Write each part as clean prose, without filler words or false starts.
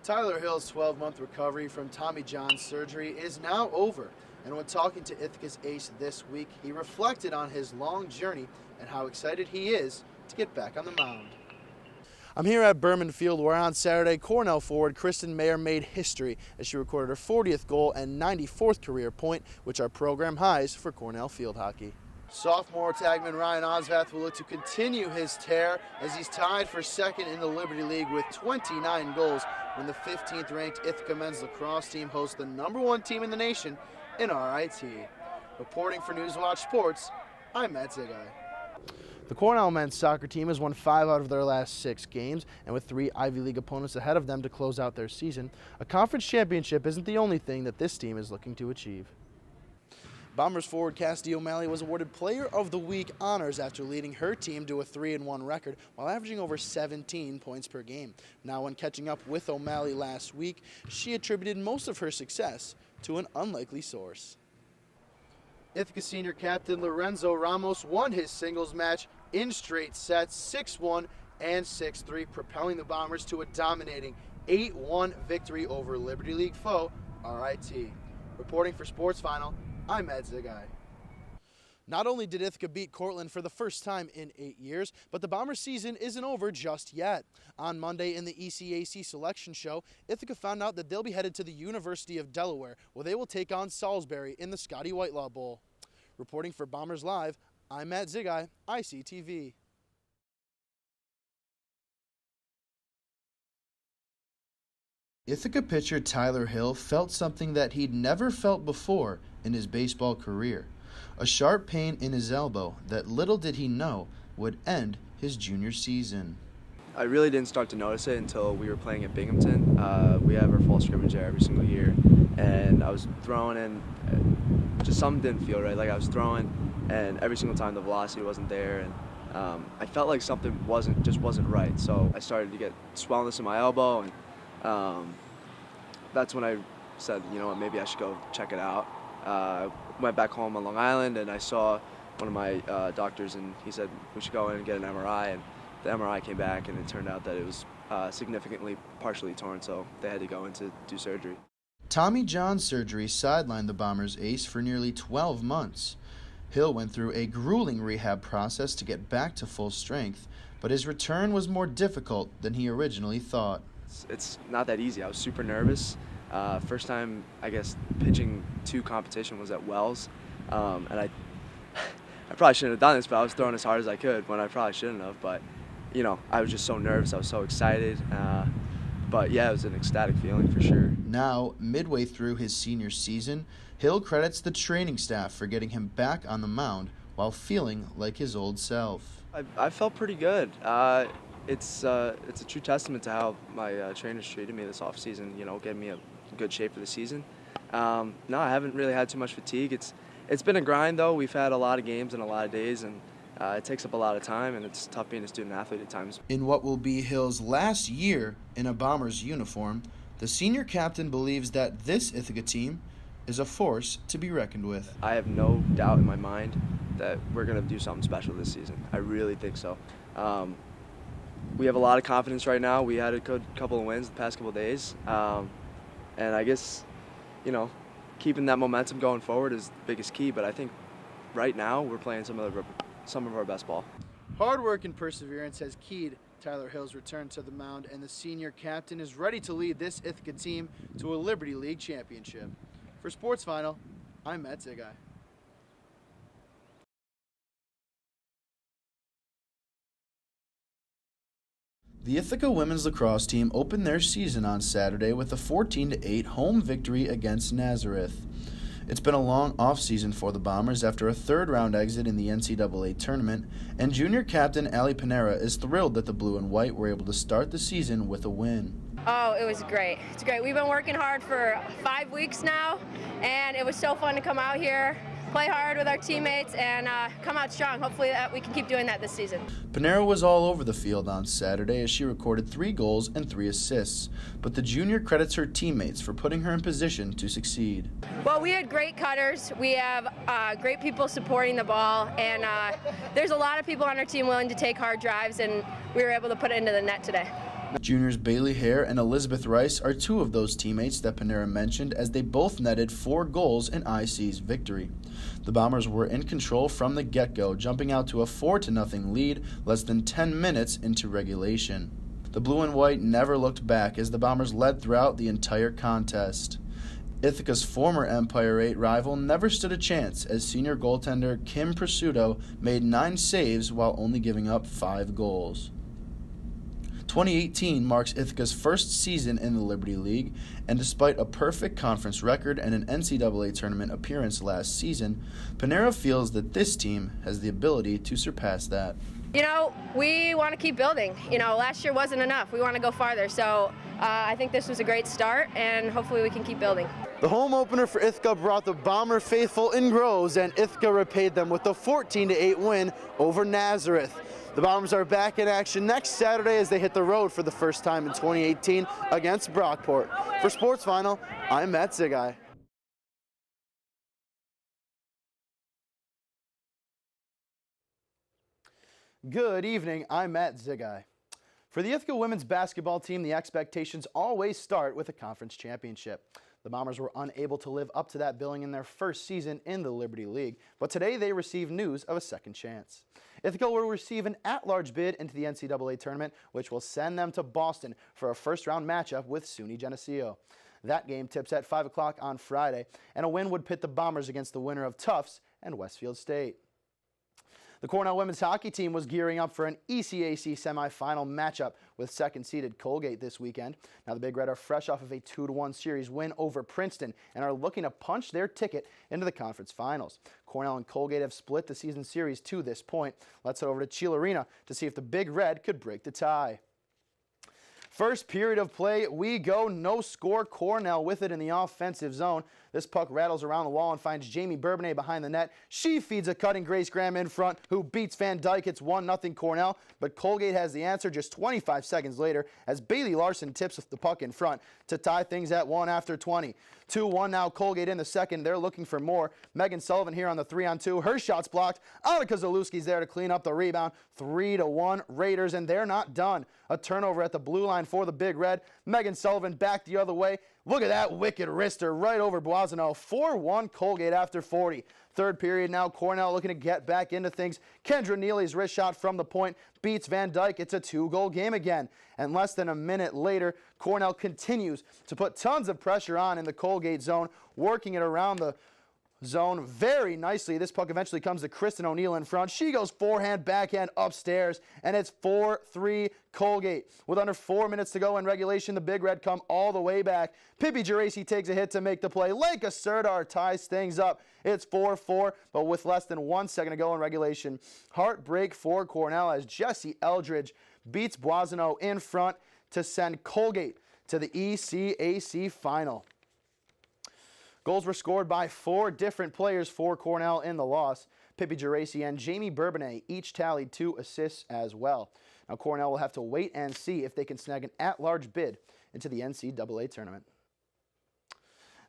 Tyler Hill's 12-month recovery from Tommy John surgery is now over, and when talking to Ithaca's ace this week, he reflected on his long journey and how excited he is to get back on the mound. I'm here at Berman Field where on Saturday, Cornell forward Kristen Mayer made history as she recorded her 40th goal and 94th career point, which are program highs for Cornell field hockey. Sophomore tagman Ryan Osvath will look to continue his tear as he's tied for second in the Liberty League with 29 goals when the 15th ranked Ithaca men's lacrosse team hosts the #1 team in the nation in RIT. Reporting for Newswatch Sports, I'm Matt Zygaj. The Cornell men's soccer team has won 5 out of their last 6 games, and with 3 Ivy League opponents ahead of them to close out their season, a conference championship isn't the only thing that this team is looking to achieve. Bombers forward Cassidy O'Malley was awarded Player of the Week honors after leading her team to a 3-1 record while averaging over 17 points per game. Now, when catching up with O'Malley last week, she attributed most of her success to an unlikely source. Ithaca senior captain Lorenzo Ramos won his singles match in straight sets, 6-1 and 6-3, propelling the Bombers to a dominating 8-1 victory over Liberty League foe RIT. Reporting for Sports Final, I'm Ed Zygaj. Not only did Ithaca beat Cortland for the first time in 8 years, but the Bombers season isn't over just yet. On Monday in the ECAC selection show, Ithaca found out that they'll be headed to the University of Delaware, where they will take on Salisbury in the Scotty Whitelaw Bowl. Reporting for Bombers Live, I'm Matt Zygaj, ICTV. Ithaca pitcher Tyler Hill felt something that he'd never felt before in his baseball career. A sharp pain in his elbow that little did he know would end his junior season. I really didn't start to notice it until we were playing at Binghamton. We have our fall scrimmage there every single year, and I was throwing and just something didn't feel right. Like I was throwing, and every single time the velocity wasn't there, and I felt like something wasn't right. So I started to get swellness in my elbow, and that's when I said, you know what, maybe I should go check it out. Went back home on Long Island, and I saw one of my doctors, and he said we should go in and get an MRI, and the MRI came back, and it turned out that it was significantly partially torn, so they had to go in to do surgery. Tommy John surgery sidelined the Bombers' ace for nearly 12 months. Hill went through a grueling rehab process to get back to full strength, but his return was more difficult than he originally thought. It's not that easy. I was super nervous. First time, I guess, pitching to competition was at Wells, and I probably shouldn't have done this, but I was throwing as hard as I could when I probably shouldn't have. But you know, I was just so nervous. I was so excited. But yeah, it was an ecstatic feeling for sure. Now, midway through his senior season, Hill credits the training staff for getting him back on the mound while feeling like his old self. I felt pretty good. It's a true testament to how my trainers treated me this offseason, you know, getting me in good shape for the season. No, I haven't really had too much fatigue. It's been a grind, though. We've had a lot of games and a lot of days, and it takes up a lot of time, and it's tough being a student athlete at times. In what will be Hill's last year in a Bombers uniform, the senior captain believes that this Ithaca team is a force to be reckoned with. I have no doubt in my mind that we're going to do something special this season. I really think so. We have a lot of confidence right now. We had a good couple of wins the past couple of days. And I guess, you know, keeping that momentum going forward is the biggest key. But I think right now we're playing some of our best ball. Hard work and perseverance has keyed Tyler Hill's return to the mound, and the senior captain is ready to lead this Ithaca team to a Liberty League championship. For Sports Final, I'm Matt Zygaj. The Ithaca women's lacrosse team opened their season on Saturday with a 14-8 home victory against Nazareth. It's been a long offseason for the Bombers after a third-round exit in the NCAA tournament, and junior captain Allie Panera is thrilled that the blue and white were able to start the season with a win. Oh, it was great. It's great. We've been working hard for 5 weeks now, and it was so fun to come out here, play hard with our teammates, and come out strong. Hopefully we can keep doing that this season. Panera was all over the field on Saturday as she recorded 3 goals and 3 assists, but the junior credits her teammates for putting her in position to succeed. Well, we had great cutters. We have great people supporting the ball, and there's a lot of people on our team willing to take hard drives, and we were able to put it into the net today. Juniors Bailey Hare and Elizabeth Rice are two of those teammates that Panera mentioned, as they both netted 4 goals in IC's victory. The Bombers were in control from the get-go, jumping out to a 4-0 lead less than 10 minutes into regulation. The blue and white never looked back as the Bombers led throughout the entire contest. Ithaca's former Empire 8 rival never stood a chance, as senior goaltender Kim Pursuto made 9 saves while only giving up 5 goals. 2018 marks Ithaca's first season in the Liberty League, and despite a perfect conference record and an NCAA tournament appearance last season, Panera feels that this team has the ability to surpass that. You know, we want to keep building. You know, last year wasn't enough. We want to go farther. So I think this was a great start, and hopefully we can keep building. The home opener for Ithaca brought the Bomber faithful in groves, and Ithaca repaid them with a 14-8 win over Nazareth. The Bombers are back in action next Saturday as they hit the road for the first time in 2018 against Brockport. For Sports Final, I'm Matt Zygaj. Good evening, I'm Matt Zygaj. For the Ithaca women's basketball team, the expectations always start with a conference championship. The Bombers were unable to live up to that billing in their first season in the Liberty League, but today they received news of a second chance. Ithaca will receive an at-large bid into the NCAA tournament, which will send them to Boston for a first-round matchup with SUNY Geneseo. That game tips at 5 o'clock on Friday, and a win would pit the Bombers against the winner of Tufts and Westfield State. The Cornell women's hockey team was gearing up for an ECAC semifinal matchup with second-seeded Colgate this weekend. Now the Big Red are fresh off of a 2-1 series win over Princeton and are looking to punch their ticket into the conference finals. Cornell and Colgate have split the season series to this point. Let's head over to Chile Arena to see if the Big Red could break the tie. First period of play, we go. No score. Cornell with it in the offensive zone. This puck rattles around the wall and finds Jamie Bourbonnais behind the net. She feeds a cutting Grace Graham in front, who beats Van Dyke. It's 1-0 Cornell, but Colgate has the answer just 25 seconds later as Bailey Larson tips the puck in front to tie things at 1 after 20. 2-1 now Colgate in the second. They're looking for more. Megan Sullivan here on the 3-on-2. Her shot's blocked. Annika Zalewski's there to clean up the rebound. 3-1 Raiders, and they're not done. A turnover at the blue line for the Big Red. Megan Sullivan back the other way. Look at that wicked wrister right over Boisano. 4-1 Colgate after 40. Third period now, Cornell looking to get back into things. Kendra Neely's wrist shot from the point beats Van Dyke. It's a 2-goal game again. And less than a minute later, Cornell continues to put tons of pressure on in the Colgate zone, working it around the zone very nicely. This puck eventually comes to Kristen O'Neill in front. She goes forehand, backhand, upstairs, and it's 4-3 Colgate. With under 4 minutes to go in regulation, the Big Red come all the way back. Pippi Geraci takes a hit to make the play. Lenka Serdar ties things up. It's 4-4, but with less than 1 second to go in regulation. Heartbreak for Cornell as Jesse Eldridge beats Boisano in front to send Colgate to the ECAC final. Goals were scored by 4 different players for Cornell in the loss. Pippi Geraci and Jamie Bourbonnais each tallied 2 assists as well. Now Cornell will have to wait and see if they can snag an at-large bid into the NCAA tournament.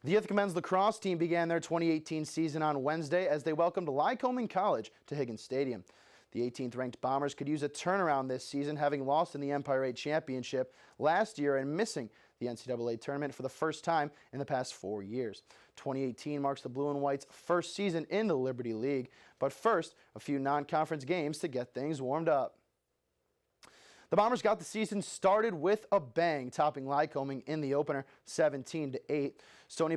The Ithaca men's lacrosse team began their 2018 season on Wednesday as they welcomed Lycoming College to Higgins Stadium. The 18th ranked Bombers could use a turnaround this season, having lost in the Empire 8 Championship last year and missing the NCAA tournament for the first time in the past 4 years. 2018 marks the Blue and White's first season in the Liberty League, but first, a few non-conference games to get things warmed up. The Bombers got the season started with a bang, topping Lycoming in the opener 17-8. Stony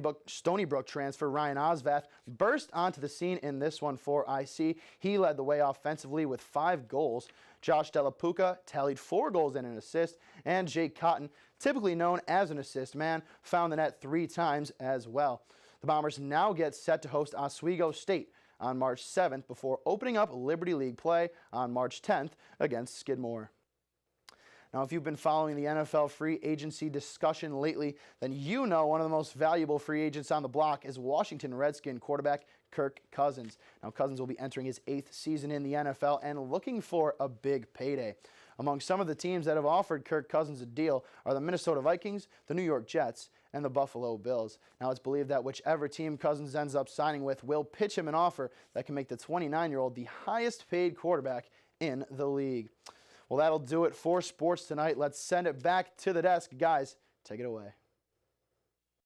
Brook transfer Ryan Osvath burst onto the scene in this one for IC. He led the way offensively with 5 goals. Josh Delapuca tallied 4 goals and an assist, and Jake Cotton, typically known as an assist man, found the net 3 times as well. The Bombers now get set to host Oswego State on March 7th before opening up Liberty League play on March 10th against Skidmore. Now, if you've been following the NFL free agency discussion lately, then you know one of the most valuable free agents on the block is Washington Redskin quarterback Kirk Cousins. Now, Cousins will be entering his 8th season in the NFL and looking for a big payday. Among some of the teams that have offered Kirk Cousins a deal are the Minnesota Vikings, the New York Jets, and the Buffalo Bills. Now, it's believed that whichever team Cousins ends up signing with will pitch him an offer that can make the 29-year-old the highest paid quarterback in the league. Well, that'll do it for sports tonight. Let's send it back to the desk. Guys, take it away.